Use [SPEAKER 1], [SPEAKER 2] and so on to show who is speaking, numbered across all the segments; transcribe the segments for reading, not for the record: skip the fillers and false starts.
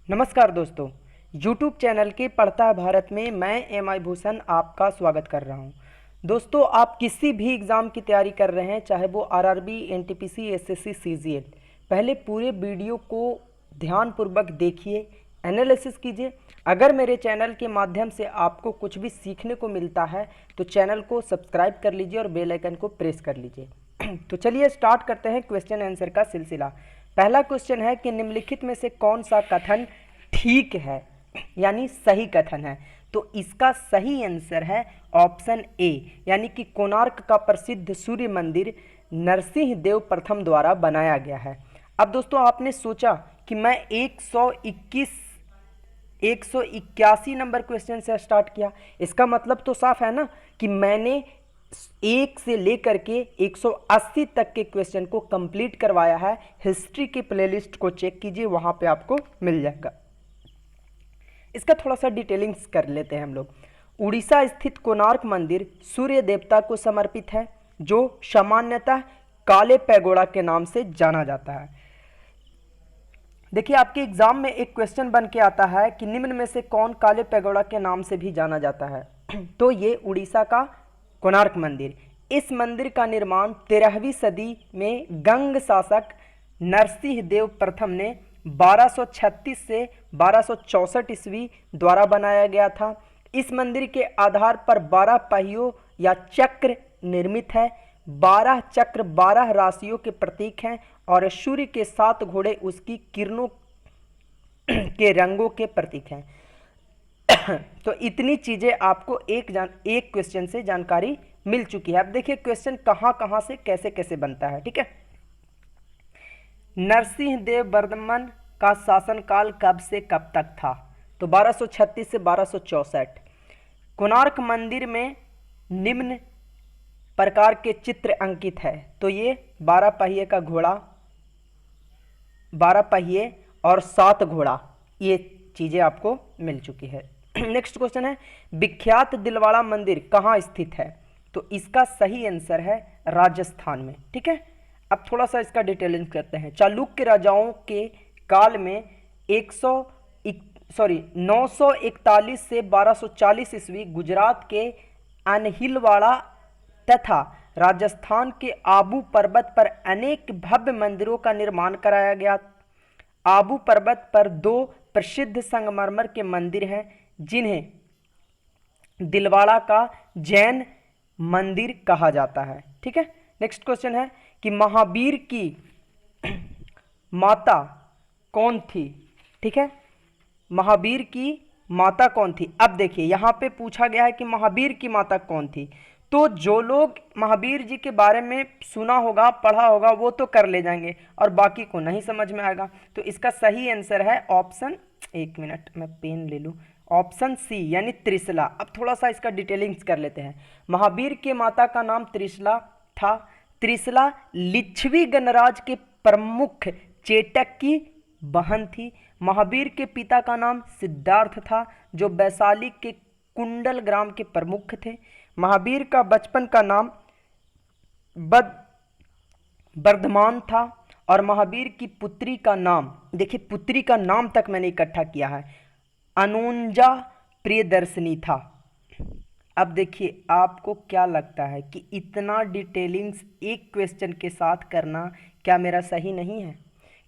[SPEAKER 1] नमस्कार दोस्तों, YouTube channel के पढ़ता है भारत में मैं एम.आई. भूषण आपका स्वागत कर रहा हूं। दोस्तों, आप किसी भी एग्ज़ाम की तैयारी कर रहे हैं, चाहे वो आरआरबी, एनटीपीसी, एसएससी, सीजीएल, पहले पूरे वीडियो को ध्यानपूर्वक देखिए, एनालिसिस कीजिए। अगर मेरे चैनल के माध्यम से आपको कुछ भी सीखने को मिलता है तो चैनल को सब्सक्राइब कर लीजिए और बेल आइकन को प्रेस कर लीजिए। तो चलिए स्टार्ट करते हैं क्वेश्चन आंसर का सिलसिला। पहला क्वेश्चन है कि निम्नलिखित में से कौन सा कथन ठीक है, यानी सही कथन है। तो इसका सही आंसर है ऑप्शन ए, यानी कि कोणार्क का प्रसिद्ध सूर्य मंदिर नरसिंह देव प्रथम द्वारा बनाया गया है। अब दोस्तों, आपने सोचा कि मैं 181 नंबर क्वेश्चन से स्टार्ट किया, इसका मतलब तो साफ है ना कि मैंने 1 से लेकर के 180 तक के क्वेश्चन को कंप्लीट करवाया है। हिस्ट्री के प्लेलिस्ट को चेक कीजिए, वहां पे आपको मिल जाएगा। इसका थोड़ा सा डिटेलिंग्स कर लेते हैं हम लोग। उड़ीसा स्थित कोणार्क मंदिर सूर्य देवता को समर्पित है, जो सामान्यतः काले पैगोडा के नाम से जाना जाता है। देखिए, आपके एग्जाम में एक क्वेश्चन बन के आता है कि निम्न में से कौन काले पैगोडा के नाम से भी जाना जाता है। तो ये उड़ीसा का कोणार्क मंदिर। इस मंदिर का निर्माण 13वीं सदी में गंग शासक नरसिंह देव प्रथम ने 1236 से 1264 ईस्वी द्वारा बनाया गया था। इस मंदिर के आधार पर 12 पहियों या चक्र निर्मित है। 12 चक्र 12 राशियों के प्रतीक हैं और सूर्य के 7 घोड़े उसकी किरणों के रंगों के प्रतीक हैं। तो इतनी चीजें आपको एक क्वेश्चन से जानकारी मिल चुकी है। अब देखिए क्वेश्चन कहां से कैसे कैसे बनता है, ठीक है। नरसिंह देव वर्मन का शासनकाल कब से कब तक था? तो 1236 से 1264। कोणार्क मंदिर में निम्न प्रकार के चित्र अंकित है। तो ये 12 पहिए का घोड़ा, 12 पहिए और 7 घोड़ा, ये चीजें आपको मिल चुकी है। नेक्स्ट क्वेश्चन है, विख्यात दिलवाड़ा मंदिर कहाँ स्थित है? तो इसका सही आंसर है राजस्थान में, ठीक है। अब थोड़ा सा इसका डिटेलिंग करते हैं। चालुक्य राजाओं के काल में 941 से 1240 ईस्वी गुजरात के अनहिलवाड़ा तथा राजस्थान के आबू पर्वत पर अनेक भव्य मंदिरों का निर्माण कराया गया। आबू पर्वत पर 2 प्रसिद्ध संगमरमर के मंदिर हैं, जिन्हें दिलवाड़ा का जैन मंदिर कहा जाता है, ठीक है। नेक्स्ट क्वेश्चन है कि महावीर की माता कौन थी? ठीक है, महावीर की माता कौन थी? अब देखिए यहां पे पूछा गया है कि महावीर की माता कौन थी। तो जो लोग महावीर जी के बारे में सुना होगा, पढ़ा होगा, वो तो कर ले जाएंगे और बाकी को नहीं समझ में आएगा। तो इसका सही आंसर है ऑप्शन, एक मिनट मैं पेन ले लूं, ऑप्शन सी यानी त्रिशला। अब थोड़ा सा इसका डिटेलिंग्स कर लेते हैं। महावीर के माता का नाम त्रिशला था। त्रिशला लिच्छवी गणराज के प्रमुख चेटक की बहन थी। महावीर के पिता का नाम सिद्धार्थ था, जो वैशाली के कुंडल ग्राम के प्रमुख थे। महावीर का बचपन का नाम वर्धमान था और महावीर की पुत्री का नाम, देखिए पुत्री का नाम तक मैंने इकट्ठा किया है, अनुंजा प्रियदर्शनी था। अब देखिए आपको क्या लगता है कि इतना डिटेलिंग्स एक क्वेश्चन के साथ करना क्या मेरा सही नहीं है?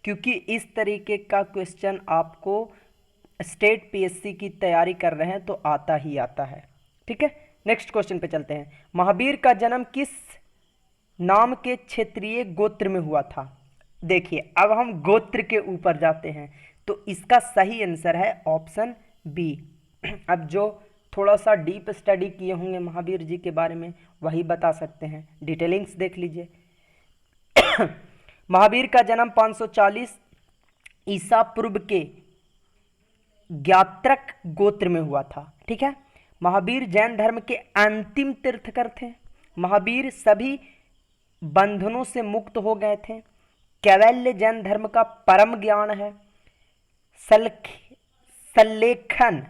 [SPEAKER 1] क्योंकि इस तरीके का क्वेश्चन आपको स्टेट पीएससी की तैयारी कर रहे हैं तो आता ही आता है, ठीक है। नेक्स्ट क्वेश्चन पे चलते हैं। महावीर का जन्म किस नाम के क्षेत्रीय गोत्र में हुआ था? देखिए अब हम गोत्र के ऊपर जाते हैं, तो इसका सही आंसर है ऑप्शन बी। अब जो थोड़ा सा डीप स्टडी किए होंगे महावीर जी के बारे में वही बता सकते हैं, डिटेलिंग्स देख लीजिए। महावीर का जन्म 540 ईसा पूर्व के ज्ञात्रक गोत्र में हुआ था, ठीक है। महावीर जैन धर्म के अंतिम तीर्थकर थे। महावीर सभी बंधनों से मुक्त हो गए थे। कैवल्य जैन धर्म का परम ज्ञान है। सल्लेखन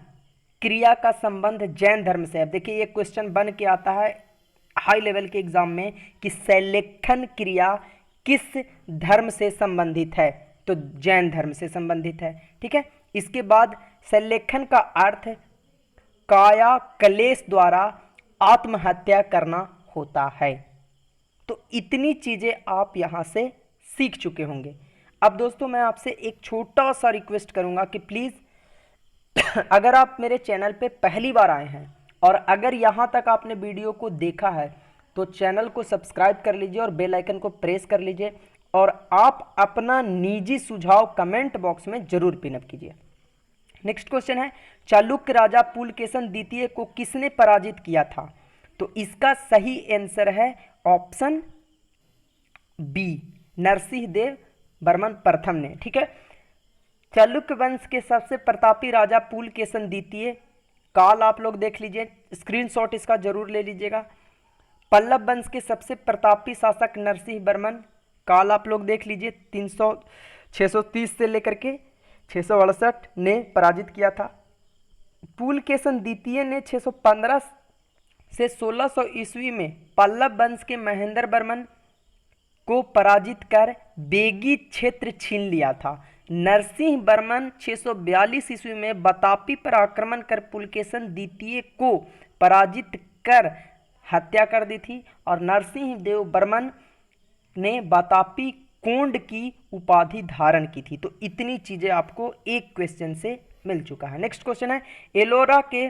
[SPEAKER 1] क्रिया का संबंध जैन धर्म से है। देखिए ये क्वेश्चन बन के आता है हाई लेवल के एग्जाम में कि सल्लेखन क्रिया किस धर्म से संबंधित है? तो जैन धर्म से संबंधित है, ठीक है। इसके बाद शल्यलेखन का अर्थ काया क्लेश द्वारा आत्महत्या करना होता है। तो इतनी चीज़ें आप यहाँ से सीख चुके होंगे। अब दोस्तों मैं आपसे एक छोटा सा रिक्वेस्ट करूँगा कि प्लीज़ अगर आप मेरे चैनल पे पहली बार आए हैं और अगर यहाँ तक आपने वीडियो को देखा है तो चैनल को सब्सक्राइब कर लीजिए और बेल आइकन को प्रेस कर लीजिए और आप अपना निजी सुझाव कमेंट बॉक्स में जरूर पिन अप कीजिए। नेक्स्ट क्वेश्चन है, चालुक्य राजा पुलकेशन द्वितीय को किसने पराजित किया था? तो इसका सही आंसर है ऑप्शन बी, नरसिंह देव बर्मन प्रथम ने। ठीक है, चालुक्य वंश के सबसे प्रतापी राजा पुलकेशन द्वितीय, काल आप लोग देख लीजिए, स्क्रीनशॉट इसका जरूर ले लीजिएगा। पल्लव वंश के सबसे प्रतापी शासक नरसिंह वर्मन, काल आप लोग देख लीजिए, 630 से लेकर के 668 ने पराजित किया था। पुलकेशन द्वितीय ने 615 से 1600 ईस्वी में पल्लव वंश के महेंद्र वर्मन को पराजित कर बेगी क्षेत्र छीन लिया था। नरसिंह वर्मन 642 ईस्वी में बतापी पर आक्रमण कर पुलकेशन द्वितीय को पराजित कर हत्या कर दी थी और नरसिंह देव वर्मन ने बतापी कोंड की उपाधि धारण की थी। तो इतनी चीजें आपको एक क्वेश्चन से मिल चुका है। नेक्स्ट क्वेश्चन है, एलोरा के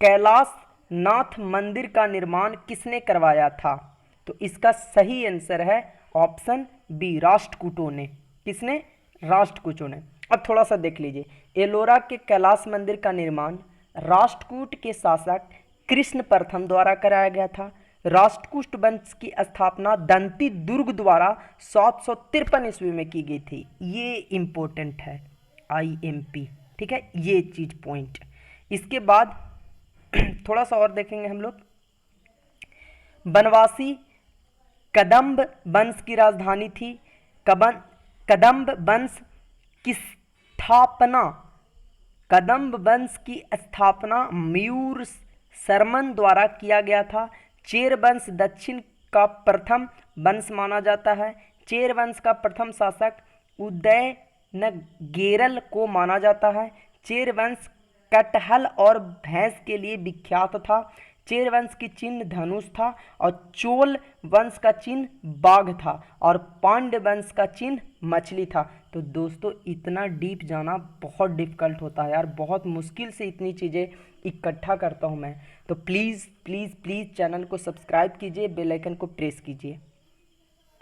[SPEAKER 1] कैलाश नाथ मंदिर का निर्माण किसने करवाया था? तो इसका सही आंसर है ऑप्शन बी, राष्ट्रकूटों ने। किसने? राष्ट्रकूटों ने। अब थोड़ा सा देख लीजिए, एलोरा के कैलाश मंदिर का निर्माण राष्ट्रकूट के शासक कृष्ण प्रथम द्वारा कराया गया था। राष्ट्रकूट वंश की स्थापना दंती दुर्ग द्वारा 753 ईस्वी में की गई थी। ये इंपॉर्टेंट है, IMP। ठीक है, ये चीज पॉइंट। इसके बाद थोड़ा सा और देखेंगे हम लोग, बनवासी कदम्ब वंश की राजधानी थी। कदम्ब वंश की स्थापना कदम्ब वंश की स्थापना मयूर शर्मन द्वारा किया गया था। चेर वंश दक्षिण का प्रथम वंश माना जाता है। चेर वंश का प्रथम शासक उदयनगेरल को माना जाता है। चेर वंश कटहल और भैंस के लिए विख्यात था। चेर वंश की चिन्ह धनुष था और चोल वंश का चिन्ह बाघ था और पांड्य वंश का चिन्ह मछली था। तो दोस्तों इतना डीप जाना बहुत डिफिकल्ट होता है यार, बहुत मुश्किल से इतनी चीज़ें इकट्ठा करता हूँ मैं। तो प्लीज़ प्लीज़ प्लीज़ चैनल को सब्सक्राइब कीजिए, बेल आइकन को प्रेस कीजिए।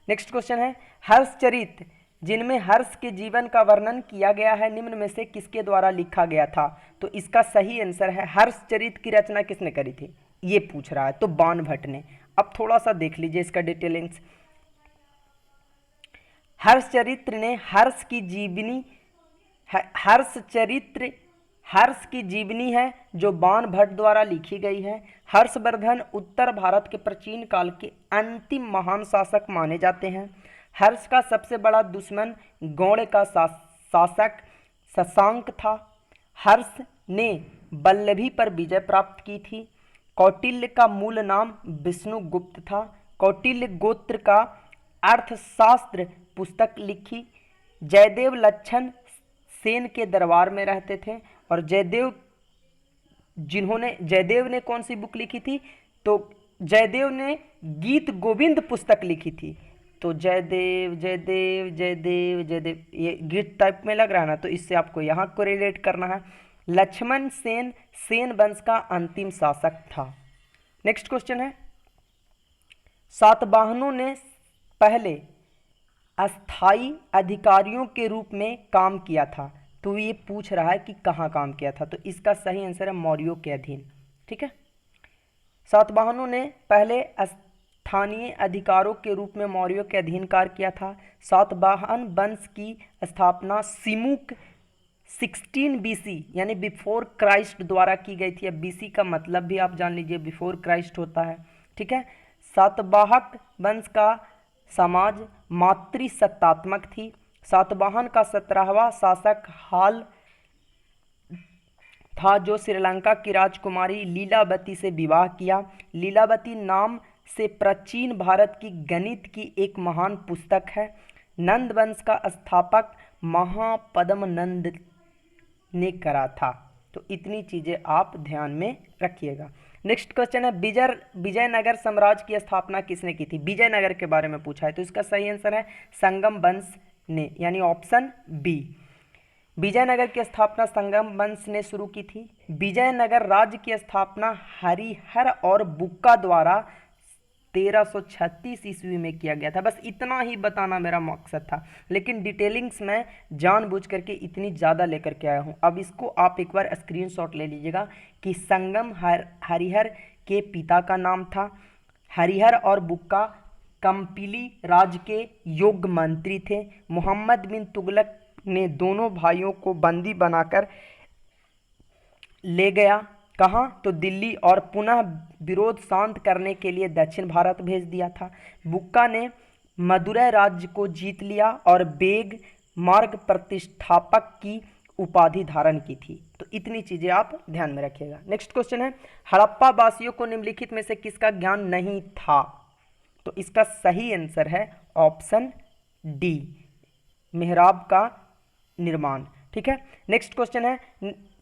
[SPEAKER 1] नेक्स्ट क्वेश्चन है, हर्षचरित जिनमें हर्ष के जीवन का वर्णन किया गया है निम्न में से किसके द्वारा लिखा गया था? तो इसका सही आंसर है हर्षचरित की रचना किसने करी थी, ये पूछ रहा है, तो बाणभट्ट ने। अब थोड़ा सा देख लीजिए इसका डिटेलिंग्स। हर्षचरित्र ने हर्ष की जीवनी है जो बाणभट्ट द्वारा लिखी गई है। हर्षवर्धन उत्तर भारत के प्राचीन काल के अंतिम महान शासक माने जाते हैं। हर्ष का सबसे बड़ा दुश्मन गौड़ का शासक शशांक था। हर्ष ने वल्लभी पर विजय प्राप्त की थी। कौटिल्य का मूल नाम विष्णुगुप्त था। कौटिल्य गोत्र का अर्थशास्त्र पुस्तक लिखी। जयदेव लक्षण सेन के दरबार में रहते थे और जयदेव ने कौन सी बुक लिखी थी? तो जयदेव ने गीत गोविंद पुस्तक लिखी थी। तो जयदेव जयदेव जयदेव जयदेव, ये गीत टाइप में लग रहा है ना, तो इससे आपको यहाँ को रिलेट करना है। लक्ष्मण सेन सेन वंश का अंतिम शासक था। नेक्स्ट क्वेश्चन है, सातवाहनों ने पहले अस्थाई अधिकारियों के रूप में काम किया था। तो ये पूछ रहा है कि कहाँ काम किया था, तो इसका सही आंसर है मौर्यों के अधीन। ठीक है, सातवाहनों ने पहले स्थानीय अधिकारों के रूप में मौर्यों के अधीन कार्य किया था। सातवाहन वंश की स्थापना सिमुक 16 BC यानी बिफोर क्राइस्ट द्वारा की गई थी। अब BC का मतलब भी आप जान लीजिए, बिफोर क्राइस्ट होता है। ठीक है, सातवाहक वंश का समाज मातृसत्तात्मक थी। सातवाहन का 17वां शासक हाल था जो श्रीलंका की राजकुमारी लीलावती से विवाह किया। लीलावती नाम से प्राचीन भारत की गणित की एक महान पुस्तक है। नंद वंश का स्थापक महापद्म ने करा था। तो इतनी चीज़ें आप ध्यान में रखिएगा। नेक्स्ट क्वेश्चन है विजयनगर साम्राज्य की स्थापना किसने की थी? विजयनगर के बारे में पूछा है, तो इसका सही आंसर है संगम वंश ने, यानी ऑप्शन बी। विजयनगर की स्थापना संगम वंश ने शुरू की थी। विजयनगर राज्य की स्थापना हरिहर और बुक्का द्वारा 1336 ईस्वी में किया गया था। बस इतना ही बताना मेरा मकसद था, लेकिन डिटेलिंग्स में जानबूझ करके इतनी ज़्यादा लेकर के आया हूँ। अब इसको आप एक बार स्क्रीनशॉट ले लीजिएगा कि संगम हरिहर के पिता का नाम था। हरिहर और बुक्का कंपिली राज्य के योग्य मंत्री थे। मोहम्मद बिन तुगलक ने दोनों भाइयों को बंदी बनाकर ले गया, कहाँ? तो दिल्ली, और पुनः विरोध शांत करने के लिए दक्षिण भारत भेज दिया था। बुक्का ने मदुरै राज्य को जीत लिया और बेग मार्ग प्रतिष्ठापक की उपाधि धारण की थी। तो इतनी चीजें आप ध्यान में रखिएगा। नेक्स्ट क्वेश्चन है हड़प्पा वासियों को निम्नलिखित में से किसका ज्ञान नहीं था? तो इसका सही आंसर है ऑप्शन डी, मेहराब का निर्माण। ठीक है। नेक्स्ट क्वेश्चन है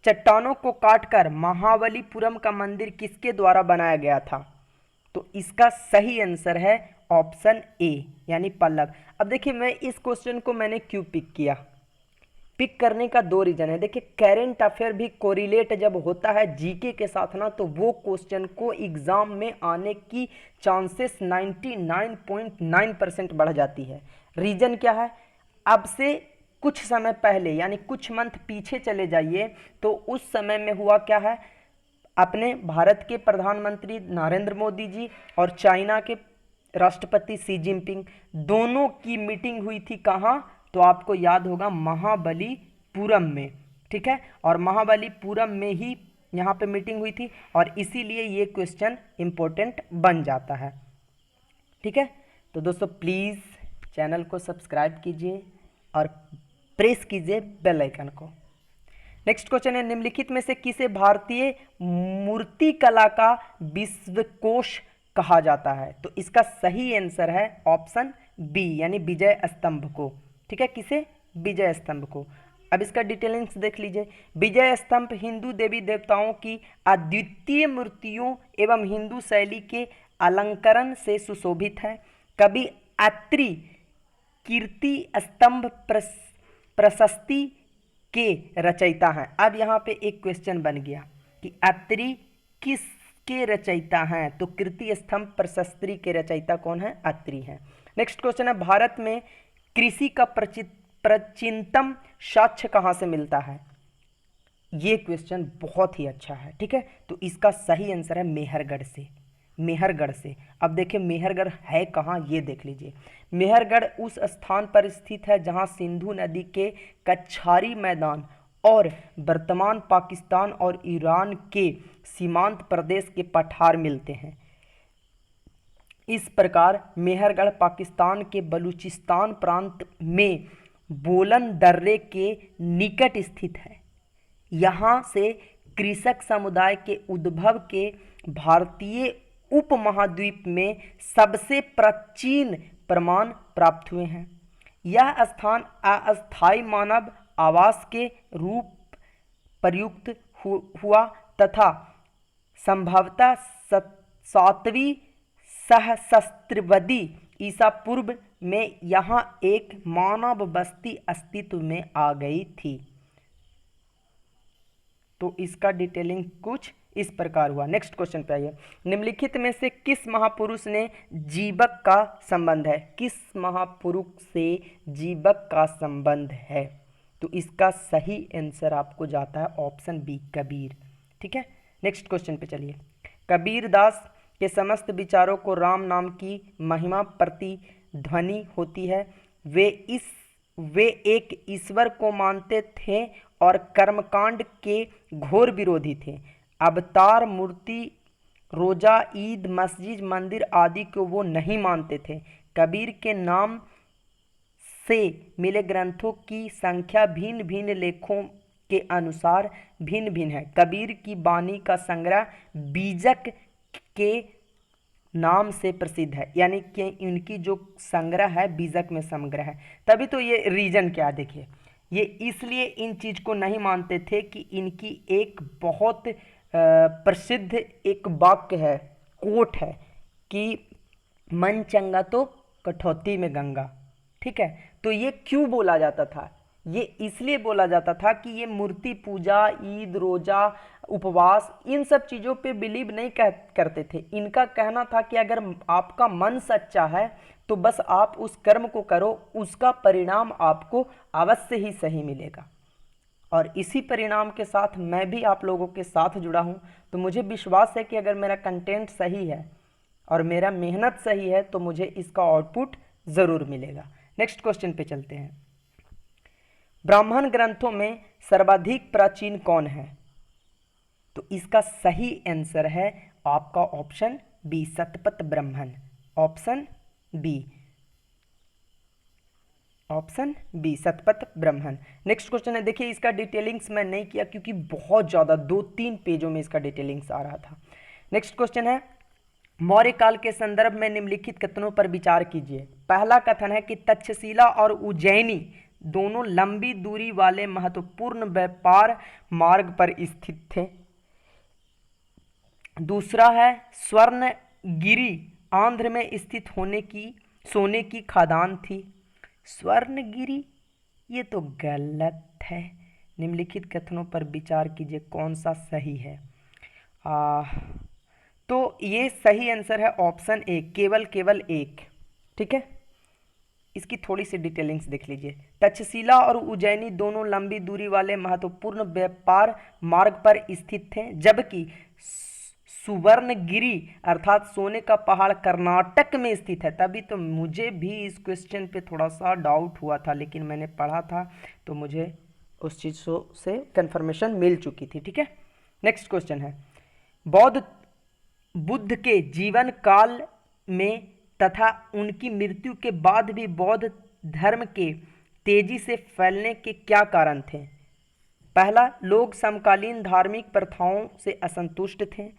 [SPEAKER 1] चट्टानों को काटकर महाबलीपुरम का मंदिर किसके द्वारा बनाया गया था? तो इसका सही आंसर है ऑप्शन ए, यानी पल्लव। अब देखिए, मैं इस क्वेश्चन को मैंने क्यों पिक किया? पिक करने का दो रीजन है। देखिए, करेंट अफेयर भी कोरिलेट जब होता है जीके के साथ ना, तो वो क्वेश्चन को एग्जाम में आने की चांसेस 99.9% बढ़ जाती है। रीजन क्या है? अब से कुछ समय पहले, यानी कुछ मंथ पीछे चले जाइए, तो उस समय में हुआ क्या है, अपने भारत के प्रधानमंत्री नरेंद्र मोदी जी और चाइना के राष्ट्रपति शी जिनपिंग दोनों की मीटिंग हुई थी। कहाँ? तो आपको याद होगा महाबलीपुरम में। ठीक है, और महाबलीपुरम में ही यहाँ पे मीटिंग हुई थी, और इसीलिए ये क्वेश्चन इंपॉर्टेंट बन जाता है। ठीक है, तो दोस्तों प्लीज़ चैनल को सब्सक्राइब कीजिए और प्रेस कीजिए बेल आइकन को। नेक्स्ट क्वेश्चन है निम्नलिखित में से किसे भारतीय मूर्तिकला का विश्वकोश कहा जाता है? तो इसका सही आंसर है ऑप्शन बी, यानी विजय स्तंभ को। ठीक है, किसे? विजय स्तंभ को। अब इसका डिटेलिंग्स देख लीजिए। विजय स्तंभ हिंदू देवी देवताओं की अद्वितीय मूर्तियों एवं हिंदू शैली के अलंकरण से सुशोभित है। कवि अत्रि कीर्ति स्तंभ प्रशस्ति के रचयिता हैं। अब यहाँ पे एक क्वेश्चन बन गया कि अत्रि किसके रचयिता हैं? तो कीर्ति स्तंभ प्रशस्ति के रचयिता कौन है? अत्रि हैं। नेक्स्ट क्वेश्चन है भारत में कृषि का प्राचीनतम साक्ष्य कहाँ से मिलता है? ये क्वेश्चन बहुत ही अच्छा है। ठीक है, तो इसका सही आंसर है मेहरगढ़ से। मेहरगढ़ से। अब देखिए मेहरगढ़ है कहाँ, ये देख लीजिए। मेहरगढ़ उस स्थान पर स्थित है जहाँ सिंधु नदी के कच्छारी मैदान और वर्तमान पाकिस्तान और ईरान के सीमांत प्रदेश के पठार मिलते हैं। इस प्रकार मेहरगढ़ पाकिस्तान के बलूचिस्तान प्रांत में बोलन दर्रे के निकट स्थित है। यहाँ से कृषक समुदाय के उद्भव के भारतीय उपमहाद्वीप में सबसे प्राचीन प्रमाण प्राप्त हुए हैं। यह स्थान अस्थायी मानव आवास के रूप प्रयुक्त हुआ तथा संभवतः 7वीं सहस्राब्दी ईसा पूर्व में यहाँ एक मानव बस्ती अस्तित्व में आ गई थी। तो इसका डिटेलिंग कुछ इस प्रकार हुआ। नेक्स्ट क्वेश्चन पे आइए। निम्नलिखित में से किस महापुरुष ने जीवक का संबंध है? किस महापुरुष से जीवक का संबंध है? तो इसका सही आंसर आपको जाता है ऑप्शन बी, कबीर। ठीक है, नेक्स्ट क्वेश्चन पे चलिए। कबीर दास के समस्त विचारों को राम नाम की महिमा प्रतिध्वनि होती है। वे एक ईश्वर को मानते थे और कर्मकांड के घोर विरोधी थे। अवतार, मूर्ति, रोजा, ईद, मस्जिद, मंदिर आदि को वो नहीं मानते थे। कबीर के नाम से मिले ग्रंथों की संख्या भिन्न भिन्न लेखों के अनुसार भिन्न भिन्न है। कबीर की वाणी का संग्रह बीजक के नाम से प्रसिद्ध है, यानी कि इनकी जो संग्रह है बीजक में संग्रह है। तभी तो ये रीजन क्या, देखिए ये इसलिए इन चीज को नहीं मानते थे कि इनकी एक बहुत प्रसिद्ध एक वाक्य है, कोट है कि मन चंगा तो कठौती में गंगा। ठीक है, तो ये क्यों बोला जाता था? ये इसलिए बोला जाता था कि ये मूर्ति पूजा, ईद, रोजा, उपवास, इन सब चीज़ों पे बिलीव नहीं करते थे। इनका कहना था कि अगर आपका मन सच्चा है तो बस आप उस कर्म को करो, उसका परिणाम आपको अवश्य ही सही मिलेगा। और इसी परिणाम के साथ मैं भी आप लोगों के साथ जुड़ा हूँ, तो मुझे विश्वास है कि अगर मेरा कंटेंट सही है और मेरा मेहनत सही है तो मुझे इसका आउटपुट ज़रूर मिलेगा। नेक्स्ट क्वेश्चन पे चलते हैं। ब्राह्मण ग्रंथों में सर्वाधिक प्राचीन कौन है? तो इसका सही आंसर है आपका option B, Shatapatha Brahmana. Option B, option B, Shatapatha Brahmana. Next question है, देखिए इसका डिटेलिंग्स मैं नहीं किया क्योंकि बहुत ज़्यादा 2-3 पेजों में इसका डिटेलिंग्स आ रहा था। नेक्स्ट क्वेश्चन है, मौर्य काल के संदर्भ में निम्नलिखित कथनों पर विचार कीजिए। पहला कथन है कि तक्षशिला और उज्जैनी दोनों लंबी दूरी वाले महत्वपूर्ण व्यापार मार्ग पर स्थित थे। दूसरा है, स्वर्णगिरी आंध्र में स्थित होने की सोने की खदान थी। स्वर्णगिरी, ये तो गलत है। निम्नलिखित कथनों पर विचार कीजिए कौन सा सही है। तो ये सही आंसर है ऑप्शन ए, केवल एक। ठीक है, इसकी थोड़ी सी डिटेलिंग्स देख लीजिए। तक्षशिला और उज्जैनी दोनों लंबी दूरी वाले महत्वपूर्ण व्यापार मार्ग पर स्थित थे, जबकि सुवर्णगिरी अर्थात सोने का पहाड़ कर्नाटक में स्थित है। तभी तो मुझे भी इस क्वेश्चन पे थोड़ा सा डाउट हुआ था, लेकिन मैंने पढ़ा था तो मुझे उस चीज़ से कंफर्मेशन मिल चुकी थी। ठीक है, नेक्स्ट क्वेश्चन है, बुद्ध के जीवन काल में तथा उनकी मृत्यु के बाद भी बौद्ध धर्म के तेजी से फैलने के क्या कारण थे? पहला, लोग समकालीन धार्मिक प्रथाओं से असंतुष्ट थे।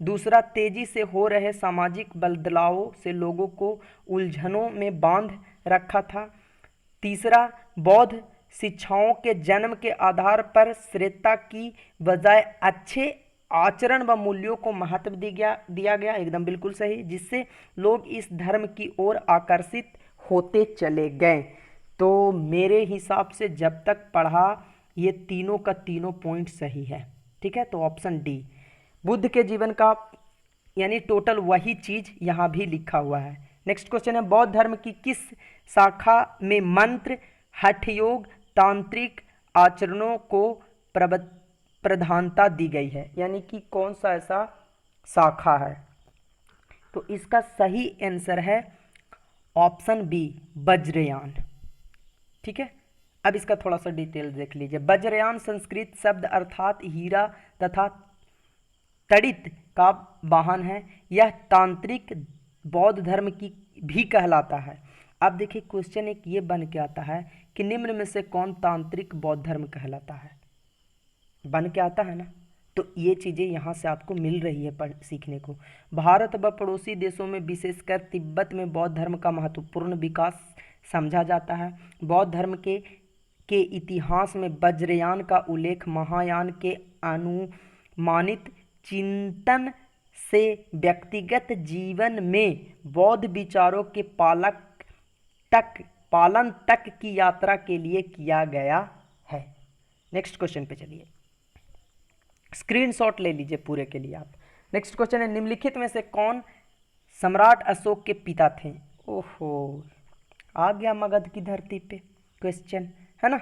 [SPEAKER 1] दूसरा, तेजी से हो रहे सामाजिक बदलावों से लोगों को उलझनों में बांध रखा था। तीसरा, बौद्ध शिक्षाओं के जन्म के आधार पर श्रेष्ठता की बजाय अच्छे आचरण व मूल्यों को महत्व दिया गया। एकदम बिल्कुल सही, जिससे लोग इस धर्म की ओर आकर्षित होते चले गए। तो मेरे हिसाब से जब तक पढ़ा, ये तीनों का तीनों पॉइंट सही है। ठीक है, तो ऑप्शन डी, बुद्ध के जीवन का यानी टोटल वही चीज यहाँ भी लिखा हुआ है। नेक्स्ट क्वेश्चन है, बौद्ध धर्म की किस शाखा में मंत्र, हठ योग, तांत्रिक आचरणों को प्रधानता दी गई है? यानी कि कौन सा ऐसा शाखा है? तो इसका सही आंसर है ऑप्शन बी, वज्रयान। ठीक है, अब इसका थोड़ा सा डिटेल देख लीजिए। वज्रयान संस्कृत शब्द अर्थात हीरा तथा तड़ित का वाहन है। यह तांत्रिक बौद्ध धर्म की भी कहलाता है। अब देखिए क्वेश्चन एक ये बन के आता है कि निम्न में से कौन तांत्रिक बौद्ध धर्म कहलाता है? बन के आता है ना, तो ये चीज़ें यहाँ से आपको मिल रही है सीखने को। भारत व पड़ोसी देशों में विशेषकर तिब्बत में बौद्ध धर्म का महत्वपूर्ण विकास समझा जाता है। बौद्ध धर्म के इतिहास में वज्रयान का उल्लेख महायान के अनुमानित चिंतन से व्यक्तिगत जीवन में बौद्ध विचारों के पालन तक की यात्रा के लिए किया गया है। नेक्स्ट क्वेश्चन पे चलिए, स्क्रीनशॉट ले लीजिए पूरे के लिए आप। नेक्स्ट क्वेश्चन है, निम्नलिखित में से कौन सम्राट अशोक के पिता थे? ओहो, आ गया मगध की धरती पे क्वेश्चन, है ना।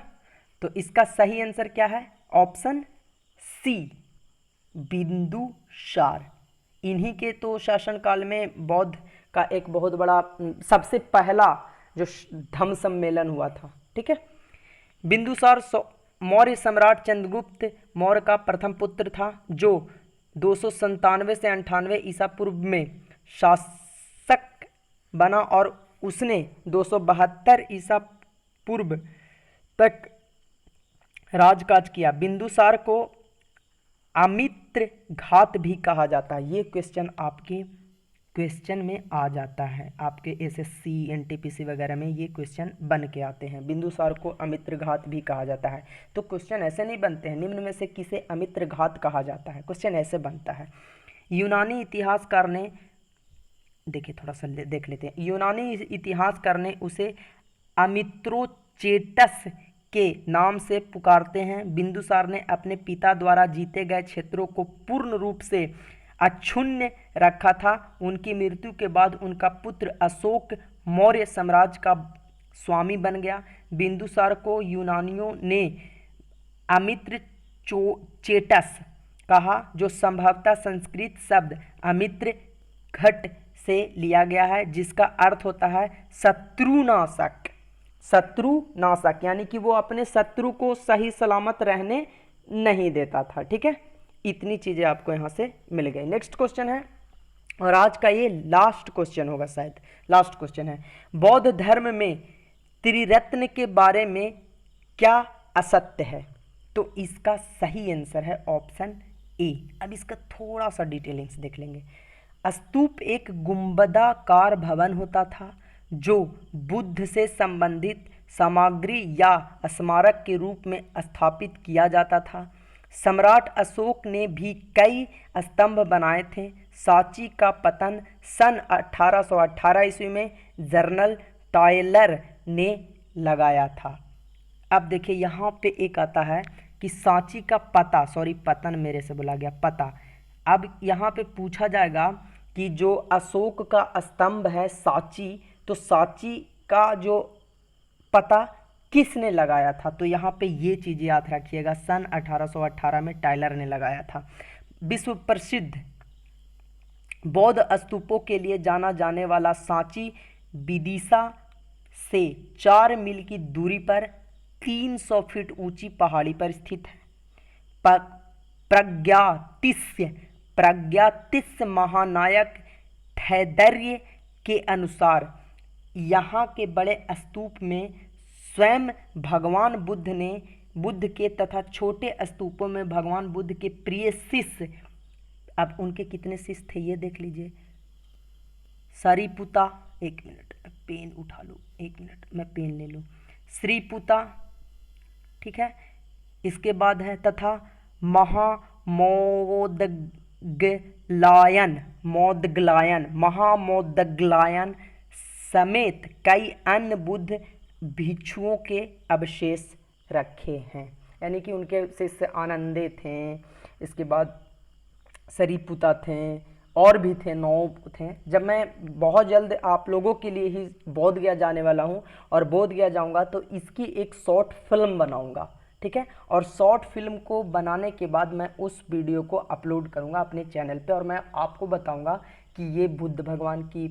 [SPEAKER 1] तो इसका सही आंसर क्या है? Option C, Bindusara. इन्हीं के तो शासनकाल में बौद्ध का एक बहुत बड़ा सबसे पहला जो धम्म सम्मेलन हुआ था। ठीक है, बिंदुसार मौर्य सम्राट चंद्रगुप्त मौर्य का प्रथम पुत्र था, जो 297 से 98 ईसा पूर्व में शासक बना और उसने 272 ईसा पूर्व तक राजकाज किया। बिंदुसार को अमित्र घात भी कहा जाता है। ये क्वेश्चन आपके क्वेश्चन में आ जाता है, आपके एसएससी एनटीपीसी वगैरह में ये क्वेश्चन बन के आते हैं। बिंदुसार को अमित्र घात भी कहा जाता है। तो क्वेश्चन ऐसे नहीं बनते हैं, निम्न में से किसे अमित्र घात कहा जाता है, क्वेश्चन ऐसे बनता है। यूनानी इतिहासकार ने, देखिए थोड़ा सा देख लेते हैं, यूनानी इतिहासकार ने उसे अमित्रोचेटस के नाम से पुकारते हैं। बिंदुसार ने अपने पिता द्वारा जीते गए क्षेत्रों को पूर्ण रूप से अक्षुण्ण रखा था। उनकी मृत्यु के बाद उनका पुत्र अशोक मौर्य साम्राज्य का स्वामी बन गया। बिंदुसार को यूनानियों ने अमित्र चेटस कहा, जो संभवतः संस्कृत शब्द अमित्र घट से लिया गया है, जिसका अर्थ होता है शत्रुनाशक। शत्रुनाशक यानी कि वो अपने शत्रु को सही सलामत रहने नहीं देता था। ठीक है, इतनी चीजें आपको यहां से मिल गई। नेक्स्ट क्वेश्चन है, और आज का ये लास्ट क्वेश्चन होगा, शायद लास्ट क्वेश्चन है। बौद्ध धर्म में त्रिरत्न के बारे में क्या असत्य है? तो इसका सही आंसर है ऑप्शन ए। अब इसका थोड़ा सा डिटेलिंग्स देख लेंगे। स्तूप एक गुंबदाकार भवन होता था जो बुद्ध से संबंधित सामग्री या स्मारक के रूप में स्थापित किया जाता था। सम्राट अशोक ने भी कई स्तंभ बनाए थे। सांची का पतन सन 1818 ईस्वी में जनरल टायलर ने लगाया था। अब देखिए यहाँ पे एक आता है कि सांची का पतन मेरे से बोला गया पता। अब यहाँ पे पूछा जाएगा कि जो अशोक का स्तंभ है सांची, तो सांची का जो पता किसने लगाया था? तो यहाँ पे ये चीज़ याद रखिएगा, सन 1818 में टाइलर ने लगाया था। विश्व प्रसिद्ध बौद्ध स्तूपों के लिए जाना जाने वाला सांची विदिशा से 4 मील की दूरी पर 300 फीट ऊंची पहाड़ी पर स्थित है। प्रज्ञातिस्य महानायक ठैदर्य के अनुसार यहाँ के बड़े स्तूप में स्वयं भगवान बुद्ध के तथा छोटे स्तूपों में भगवान बुद्ध के प्रिय शिष्य, अब उनके कितने शिष्य थे ये देख लीजिए। सरिपुता, एक मिनट पेन उठा लूँ, एक मिनट मैं पेन ले लूँ। श्रीपुता, ठीक है। इसके बाद है तथा महामोदग्लायन समेत कई अन्य बुद्ध भिक्षुओं के अवशेष रखे हैं, यानी कि उनके शिष्य आनंदे थे, इसके बाद सरिपुता थे, और भी थे, 9 थे। जब मैं बहुत जल्द आप लोगों के लिए ही बोध गया जाने वाला हूँ और बोध गया जाऊँगा तो इसकी एक शॉर्ट फिल्म बनाऊँगा, ठीक है। और शॉर्ट फिल्म को बनाने के बाद मैं उस वीडियो को अपलोड करूँगा अपने चैनल पे, और मैं आपको बताऊँगा कि ये बुद्ध भगवान की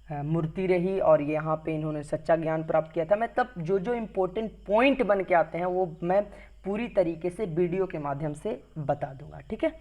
[SPEAKER 1] मूर्ति रही और यहाँ पे इन्होंने सच्चा ज्ञान प्राप्त किया था। मैं तब जो जो इम्पोर्टेंट पॉइंट बन के आते हैं वो मैं पूरी तरीके से वीडियो के माध्यम से बता दूंगा, ठीक है।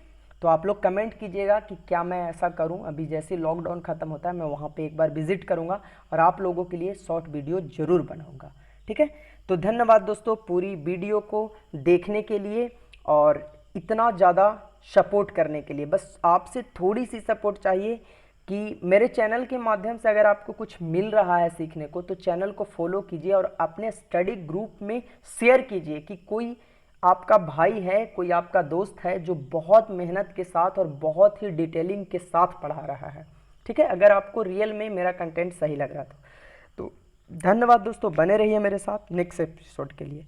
[SPEAKER 1] तो आप लोग कमेंट कीजिएगा कि क्या मैं ऐसा करूं। अभी जैसे लॉकडाउन ख़त्म होता है मैं वहाँ पे एक बार विजिट करूँगा और आप लोगों के लिए शॉर्ट वीडियो ज़रूर बनाऊँगा, ठीक है। तो धन्यवाद दोस्तों पूरी वीडियो को देखने के लिए और इतना ज़्यादा सपोर्ट करने के लिए। बस आपसे थोड़ी सी सपोर्ट चाहिए कि मेरे चैनल के माध्यम से अगर आपको कुछ मिल रहा है सीखने को तो चैनल को फॉलो कीजिए और अपने स्टडी ग्रुप में शेयर कीजिए कि कोई आपका भाई है, कोई आपका दोस्त है जो बहुत मेहनत के साथ और बहुत ही डिटेलिंग के साथ पढ़ा रहा है, ठीक है। अगर आपको रियल में मेरा कंटेंट सही लग रहा था तो धन्यवाद दोस्तों, बने रहिए मेरे साथ नेक्स्ट एपिसोड के लिए।